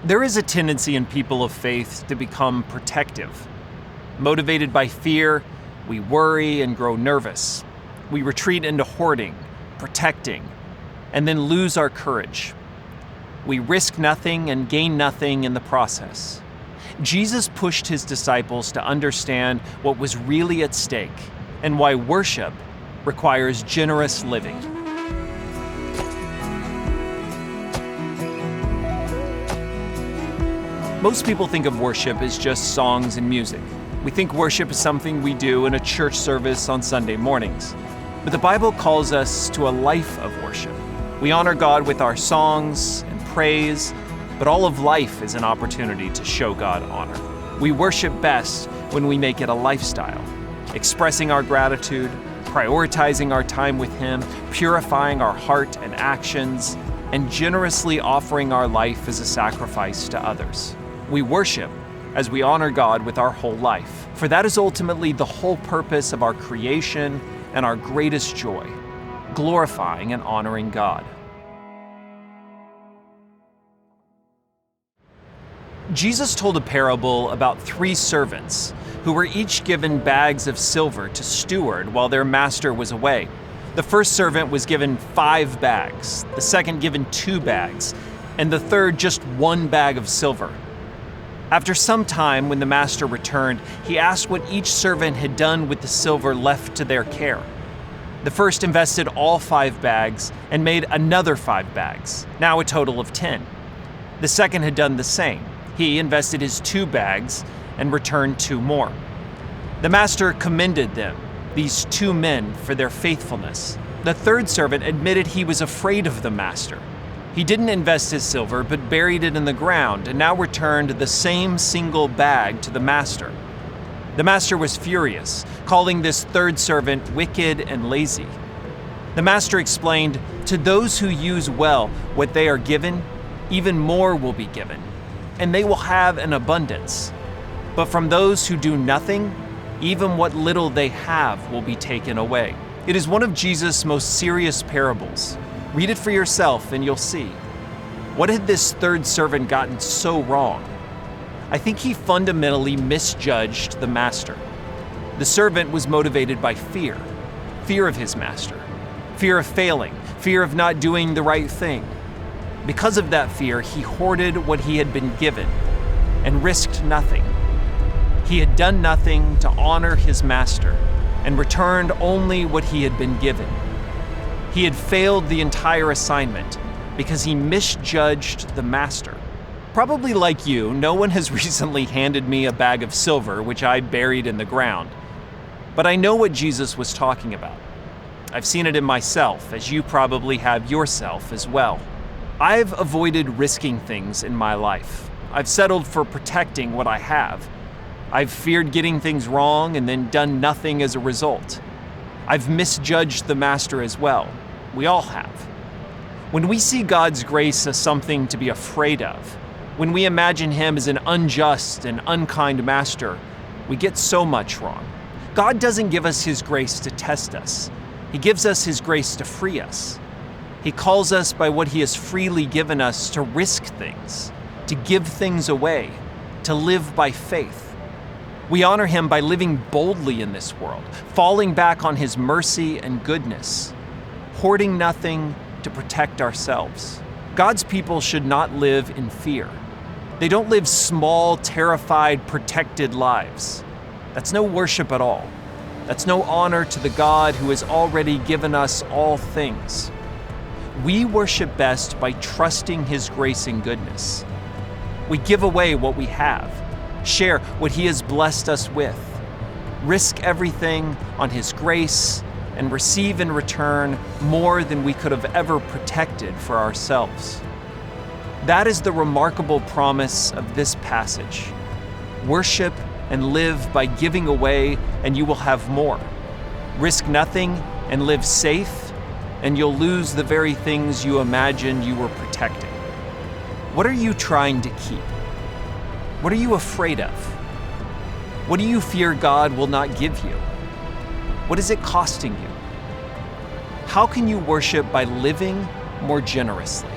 There is a tendency in people of faith to become protective. Motivated by fear, we worry and grow nervous. We retreat into hoarding, protecting, and then lose our courage. We risk nothing and gain nothing in the process. Jesus pushed his disciples to understand what was really at stake and why worship requires generous living. Most people think of worship as just songs and music. We think worship is something we do in a church service on Sunday mornings. But the Bible calls us to a life of worship. We honor God with our songs and praise, but all of life is an opportunity to show God honor. We worship best when we make it a lifestyle, expressing our gratitude, prioritizing our time with Him, purifying our heart and actions, and generously offering our life as a sacrifice to others. We worship as we honor God with our whole life, for that is ultimately the whole purpose of our creation and our greatest joy, glorifying and honoring God. Jesus told a parable about 3 servants who were each given bags of silver to steward while their master was away. The first servant was given 5 bags, the second given 2 bags, and the third just 1 bag of silver. After some time, when the master returned, he asked what each servant had done with the silver left to their care. The first invested all 5 bags and made another 5 bags, now a total of 10. The second had done the same. He invested his 2 bags and returned 2 more. The master commended them, these 2 men, for their faithfulness. The third servant admitted he was afraid of the master. He didn't invest his silver, but buried it in the ground and now returned the same single bag to the master. The master was furious, calling this third servant wicked and lazy. The master explained, "To those who use well what they are given, even more will be given, and they will have an abundance. But from those who do nothing, even what little they have will be taken away." It is one of Jesus' most serious parables. Read it for yourself and you'll see. What had this third servant gotten so wrong? I think he fundamentally misjudged the master. The servant was motivated by fear of his master, fear of failing, fear of not doing the right thing. Because of that fear, he hoarded what he had been given and risked nothing. He had done nothing to honor his master and returned only what he had been given. He had failed the entire assignment because he misjudged the master. Probably like you, no one has recently handed me a bag of silver, which I buried in the ground. But I know what Jesus was talking about. I've seen it in myself, as you probably have yourself as well. I've avoided risking things in my life. I've settled for protecting what I have. I've feared getting things wrong and then done nothing as a result. I've misjudged the master as well. We all have. When we see God's grace as something to be afraid of, when we imagine Him as an unjust and unkind master, we get so much wrong. God doesn't give us His grace to test us. He gives us His grace to free us. He calls us by what He has freely given us to risk things, to give things away, to live by faith. We honor Him by living boldly in this world, falling back on His mercy and goodness, hoarding nothing to protect ourselves. God's people should not live in fear. They don't live small, terrified, protected lives. That's no worship at all. That's no honor to the God who has already given us all things. We worship best by trusting His grace and goodness. We give away what we have, share what He has blessed us with, risk everything on His grace, and receive in return more than we could have ever protected for ourselves. That is the remarkable promise of this passage. Worship and live by giving away, and you will have more. Risk nothing and live safe, and you'll lose the very things you imagined you were protecting. What are you trying to keep? What are you afraid of? What do you fear God will not give you? What is it costing you? How can you worship by living more generously?